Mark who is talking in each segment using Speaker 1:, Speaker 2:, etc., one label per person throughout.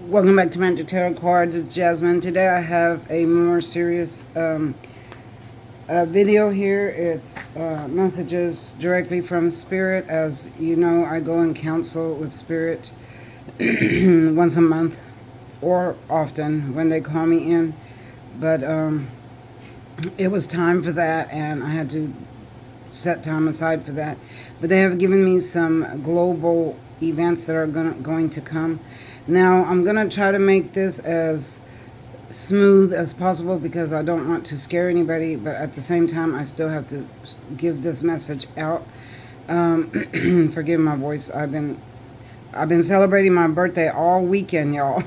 Speaker 1: Welcome back to Magic Tarot Cards. It's Jasmine. Today I have a more serious video here. It's messages directly from Spirit. As you know, I go and counsel with Spirit once a month or often when they call me in. But it was time for that, and I had to set time aside for that. But they have given me some global events that are going to come. Now, I'm going to try to make this as smooth as possible because I don't want to scare anybody, but at the same time, I still have to give this message out. Forgive my voice. I've been celebrating my birthday all weekend, y'all.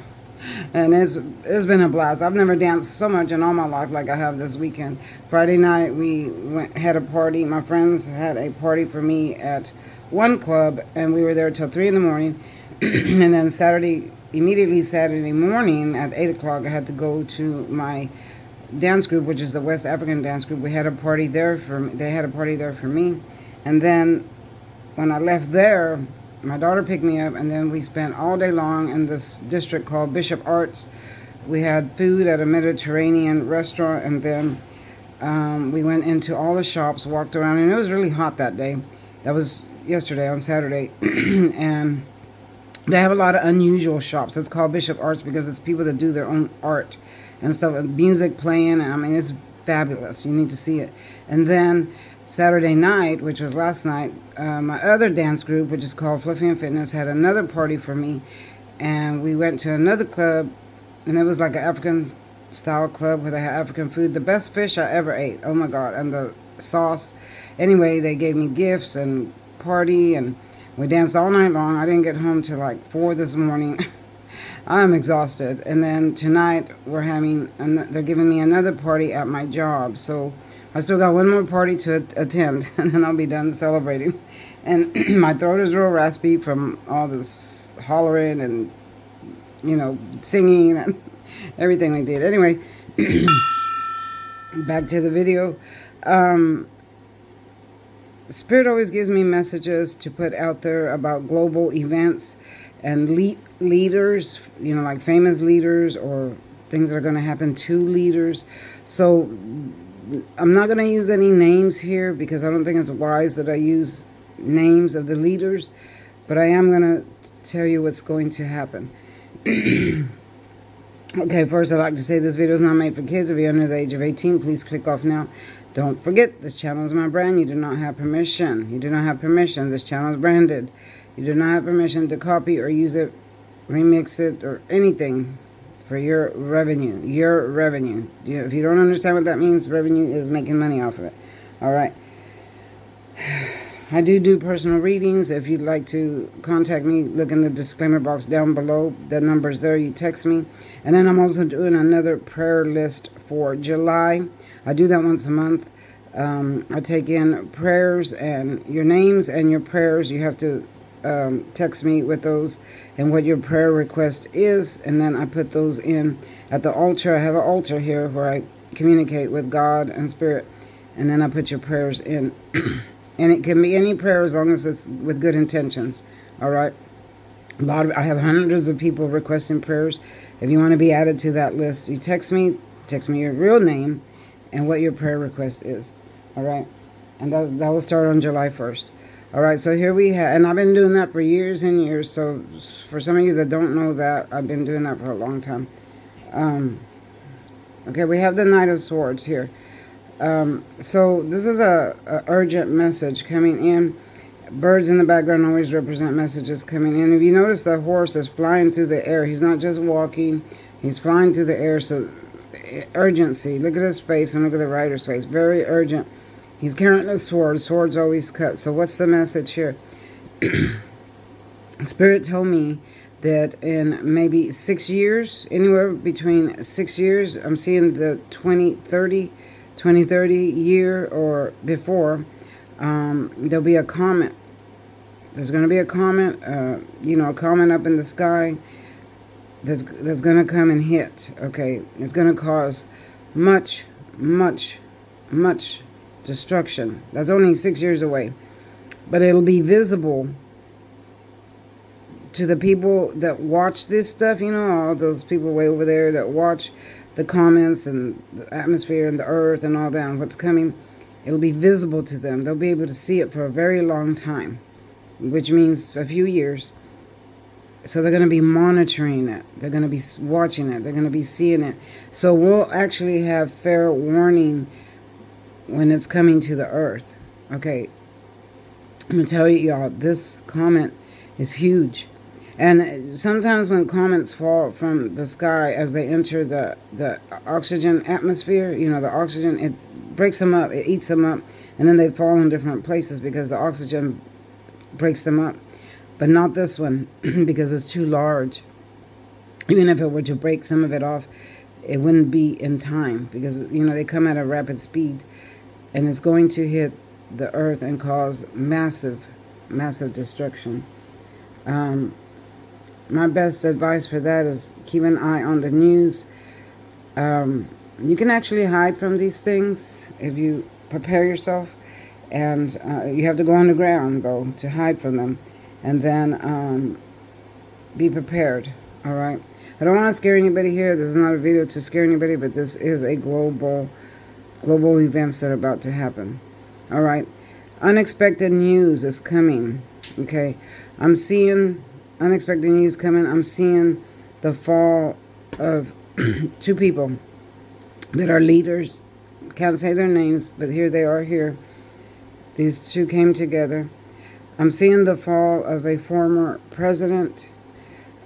Speaker 1: And it's been a blast. I've never danced so much in all my life like I have this weekend. Friday night, we had a party. My friends had a party for me at one club, and we were there till 3 in the morning. And then immediately Saturday morning at 8 o'clock, I had to go to my dance group, which is the West African dance group. We had a party there they had a party there for me. And then when I left there, my daughter picked me up, and then we spent all day long in this district called Bishop Arts. We had food at a Mediterranean restaurant, and then we went into all the shops, walked around, and it was really hot that day. That was yesterday on Saturday. And they have a lot of unusual shops. It's called Bishop Arts because it's people that do their own art and stuff, and music playing, and I mean, it's fabulous. You need to see it. And then Saturday night, which was last night, my other dance group, which is called Fluffy and Fitness, had another party for me, and we went to another club, and it was like an African-style club where they had African food. The best fish I ever ate. Oh, my God. And the sauce. Anyway, they gave me gifts and party, and we danced all night long. I didn't get home till like 4 this morning. I'm exhausted. And then tonight they're giving me another party at my job. So I still got one more party to attend, and then I'll be done celebrating. And my throat is real raspy from all this hollering and, singing and everything we did. Anyway, back to the video. Spirit always gives me messages to put out there about global events and leaders, like famous leaders or things that are going to happen to leaders. So I'm not going to use any names here because I don't think it's wise that I use names of the leaders, but I am going to tell you what's going to happen. Okay, first I'd like to say this video is not made for kids. If you're under the age of 18, please click off now. Don't forget, this channel is my brand. You do not have permission. You do not have permission. This channel is branded. You do not have permission to copy or use it, remix it, or anything for your revenue. Your revenue. If you don't understand what that means, revenue is making money off of it. All right. I do personal readings. If you'd like to contact me, look in the disclaimer box down below. The number's there. You text me. And then I'm also doing another prayer list for July. I do that once a month. I take in prayers and your names and your prayers. You have to text me with those and what your prayer request is. And then I put those in at the altar. I have an altar here where I communicate with God and Spirit. And then I put your prayers in. And it can be any prayer as long as it's with good intentions. All right. I have hundreds of people requesting prayers. If you want to be added to that list, you text me your real name and what your prayer request is. All right. And that will start on July 1st. All right. So here we have, and I've been doing that for years and years. So for some of you that don't know that, I've been doing that for a long time. Okay. We have the Knight of Swords here. So this is a urgent message coming in. Birds in the background always represent messages coming in. If you notice, the horse is flying through the air. He's not just walking. He's flying through the air. So urgency. Look at his face and look at the rider's face. Very urgent. He's carrying a sword. Swords always cut. So what's the message here? Spirit told me that in maybe 6 years, anywhere between 6 years, I'm seeing the 2030 year or before, there'll be a comet. There's going to be a comet, a comet up in the sky that's going to come and hit, okay? It's going to cause much destruction. That's only 6 years away. But it'll be visible to the people that watch this stuff, all those people way over there that watch the comments and the atmosphere and the earth and all that and what's coming, it'll be visible to them. They'll be able to see it for a very long time, which means a few years. So they're going to be monitoring it. They're going to be watching it. They're going to be seeing it. So we'll actually have fair warning when it's coming to the earth. Okay. I'm going to tell you, y'all, this comment is huge. And sometimes when comets fall from the sky as they enter the oxygen atmosphere, the oxygen, it breaks them up, it eats them up, and then they fall in different places because the oxygen breaks them up. But not this one, because it's too large. Even if it were to break some of it off, it wouldn't be in time because, they come at a rapid speed, and it's going to hit the earth and cause massive, massive destruction. My best advice for that is keep an eye on the news. You can actually hide from these things if you prepare yourself. And you have to go on the ground, though, to hide from them. And then be prepared, all right? I don't want to scare anybody here. This is not a video to scare anybody, but this is a global events that are about to happen, all right? Unexpected news is coming, okay? I'm seeing unexpected news coming. I'm seeing the fall of two people that are leaders. Can't say their names, but here they are here. These two came together. I'm seeing the fall of a former president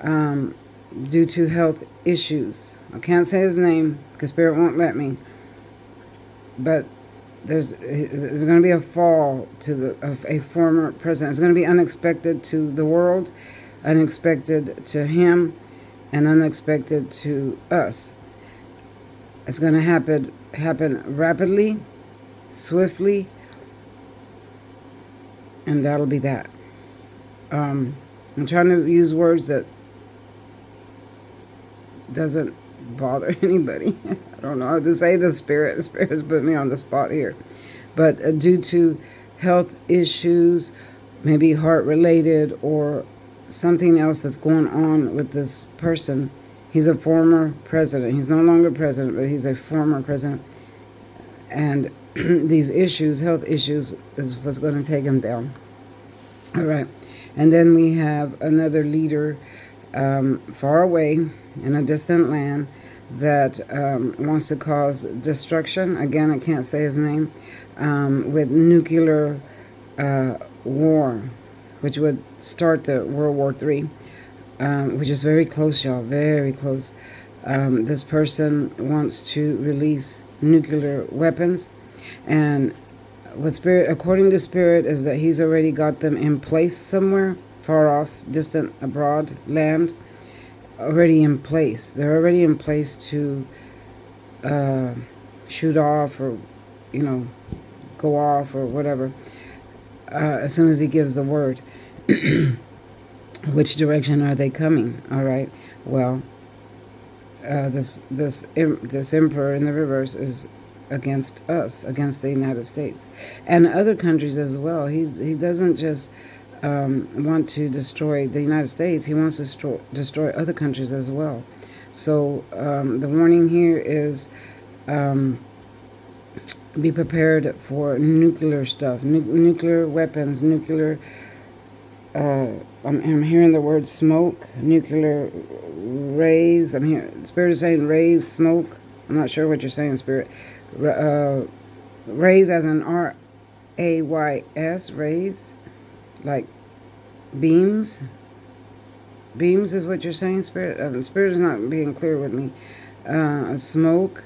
Speaker 1: due to health issues. I can't say his name because Spirit won't let me. But there's going to be a fall of a former president. It's going to be unexpected to the world, unexpected to him, and unexpected to us. It's going to happen rapidly, swiftly, and that'll be that. I'm trying to use words that doesn't bother anybody. I don't know how to say the Spirit. The Spirit has put me on the spot here. But due to health issues, maybe heart-related or something else that's going on with this person, he's a former president. He's no longer president, but he's a former president. And these issues, health issues, is what's going to take him down. All right. And then we have another leader far away in a distant land that wants to cause destruction. Again, I can't say his name. With nuclear war, which would start the World War III, which is very close, y'all, very close. This person wants to release nuclear weapons, and what Spirit, according to Spirit, is that he's already got them in place somewhere, far off, distant, abroad, land, already in place. They're already in place to shoot off or, go off or whatever, as soon as he gives the word. Which direction are they coming? All right. Well, this emperor in the reverse is against us, against the United States and other countries as well. He doesn't just want to destroy the United States. He wants to destroy other countries as well. So the warning here is be prepared for nuclear stuff, nuclear weapons, nuclear. I'm hearing the word smoke, nuclear rays. I'm hearing Spirit is saying rays, smoke. I'm not sure what you're saying, Spirit. Rays as in RAYS, rays, like beams. Beams is what you're saying, Spirit. Spirit is not being clear with me. Smoke,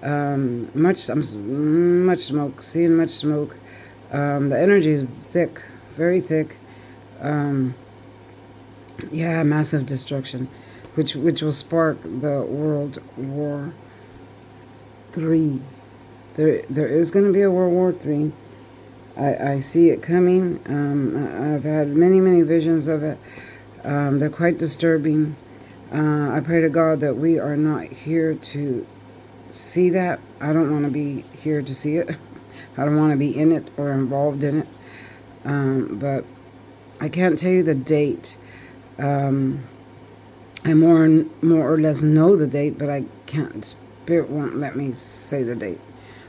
Speaker 1: much smoke. Seeing much smoke. The energy is thick, very thick. Yeah, massive destruction, which will spark the World War III. There is going to be a World War III. I see it coming. I've had many visions of it. They're quite disturbing. I pray to God that we are not here to see that. I don't want to be here to see it. I don't want to be in it or involved in it. But I can't tell you the date I more or less know the date, but I can't. Spirit won't let me say the date.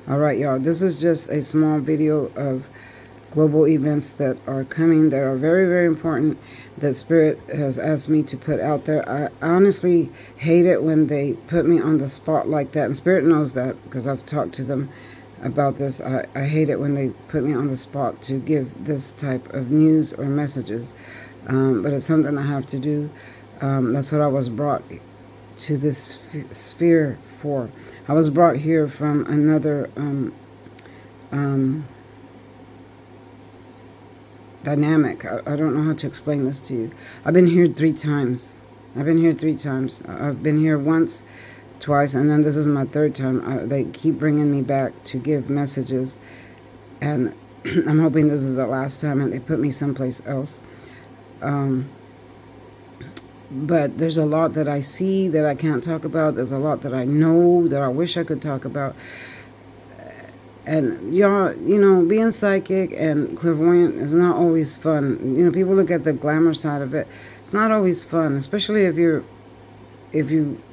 Speaker 1: All right, y'all. This is just a small video of global events that are coming that are very, very important that Spirit has asked me to put out there. I honestly hate it when they put me on the spot like that, and Spirit knows that because I've talked to them about this. I hate it when they put me on the spot to give this type of news or messages, but it's something I have to do. That's what I was brought to this sphere for. I was brought here from another dynamic. I don't know how to explain this to you. I've been here 3 times. I've been here once, twice, and then this is my 3rd time. They keep bringing me back to give messages, and I'm hoping this is the last time and they put me someplace else. But there's a lot that I see that I can't talk about. There's a lot that I know that I wish I could talk about. And y'all, being psychic and clairvoyant is not always fun. People look at the glamour side of it. It's not always fun, especially if you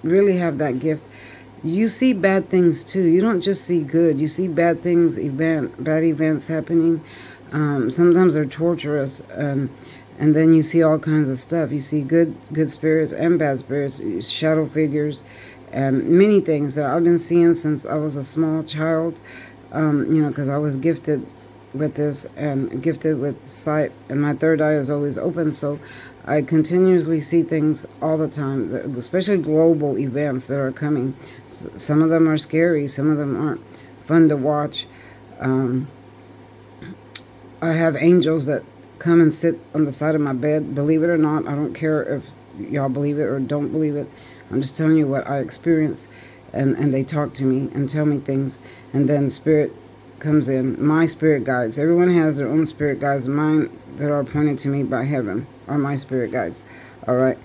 Speaker 1: really have that gift. You see bad things too. You don't just see good. You see bad things, bad events happening. Sometimes they're torturous, and then you see all kinds of stuff. You see good spirits and bad spirits, shadow figures, and many things that I've been seeing since I was a small child. Because I was gifted with this and gifted with sight, and my 3rd eye is always open, so I continuously see things all the time, especially global events that are coming. Some of them are scary, some of them aren't fun to watch. I have angels that come and sit on the side of my bed, believe it or not. I don't care if y'all believe it or don't believe it. I'm just telling you what I experience. And they talk to me and tell me things, and then Spirit comes in. My spirit guides. Everyone has their own spirit guides. Mine that are appointed to me by heaven are my spirit guides. All right,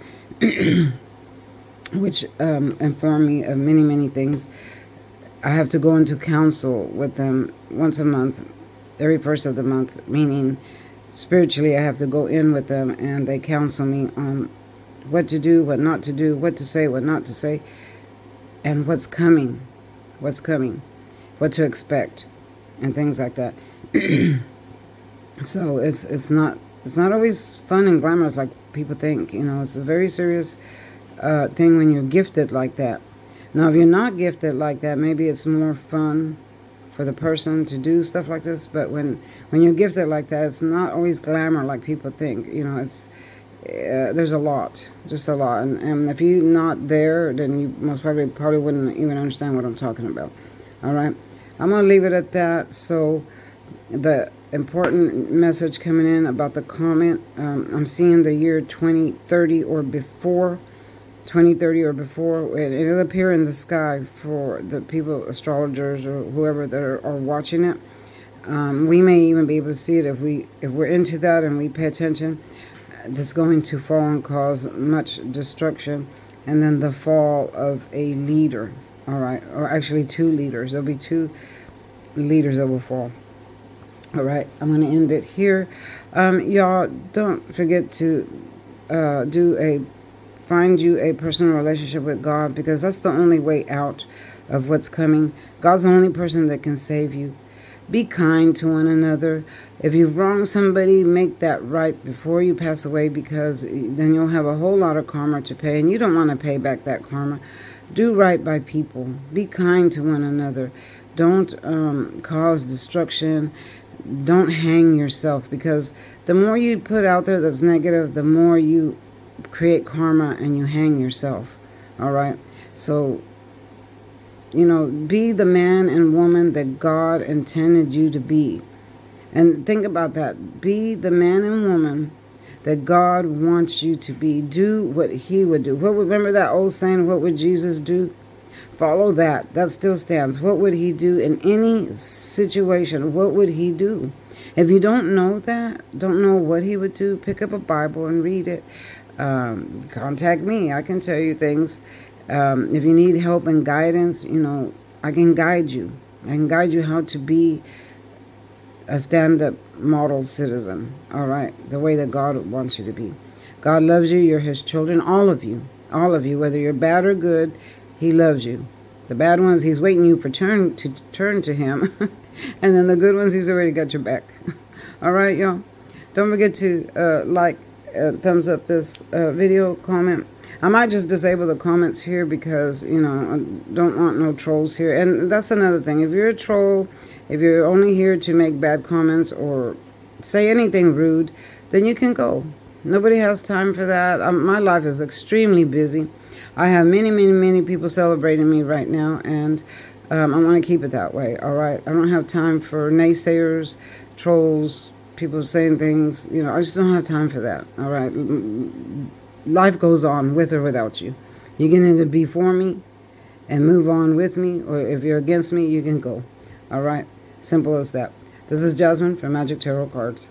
Speaker 1: which inform me of many, many things. I have to go into council with them once a month, every 1st of the month, meaning spiritually I have to go in with them, and they counsel me on what to do, what not to do, what to say, what not to say, and what's coming, what to expect, and things like that. So it's not always fun and glamorous like people think. It's a very serious thing when you're gifted like that. Now, if you're not gifted like that, maybe it's more fun for the person to do stuff like this. But when you're gifted like that, it's not always glamour like people think. It's there's a lot, just a lot. And if you're not there, then you most likely probably wouldn't even understand what I'm talking about. All right. I'm going to leave it at that. So the important message coming in about the comment, I'm seeing the year 2030 or before. 2030 or before. It'll appear in the sky for the people, astrologers or whoever that are watching it. We may even be able to see it if we're into that and we pay attention. That's going to fall and cause much destruction, and then the fall of a leader. All right, or actually 2 leaders. There'll be 2 leaders that will fall. All right, I'm going to end it here. Y'all, don't forget to find you a personal relationship with God, because that's the only way out of what's coming. God's the only person that can save you. Be kind to one another. If you've wronged somebody, make that right before you pass away, because then you'll have a whole lot of karma to pay, and you don't want to pay back that karma. Do right by people. Be kind to one another. Don't cause destruction. Don't hang yourself, because the more you put out there that's negative, the more you create karma and you hang yourself. All right? So, be the man and woman that God intended you to be. And think about that. Be the man and woman that God wants you to be. Do what He would do. Remember that old saying, what would Jesus do? Follow that. That still stands. What would He do in any situation? What would He do? If you don't know that, don't know what He would do, pick up a Bible and read it. Contact me. I can tell you things. If you need help and guidance, I can guide you. I can guide you how to be a stand-up model citizen, all right? The way that God wants you to be. God loves you. You're his children, all of you. All of you, whether you're bad or good, he loves you. The bad ones, he's waiting you to turn to him. And then the good ones, he's already got your back. All right, y'all? Don't forget to like, thumbs up this video, comment. I might just disable the comments here because, you know, I don't want no trolls here. And that's another thing. If you're a troll, if you're only here to make bad comments or say anything rude, then you can go. Nobody has time for that. My life is extremely busy. I have many people celebrating me right now, and I want to keep it that way, all right? I don't have time for naysayers, trolls, people saying things. You know, I just don't have time for that, all right? Life goes on with or without you. You can either be for me and move on with me, or if you're against me, you can go, all right? Simple as that. This is Jasmine from Magic Tarot Cards.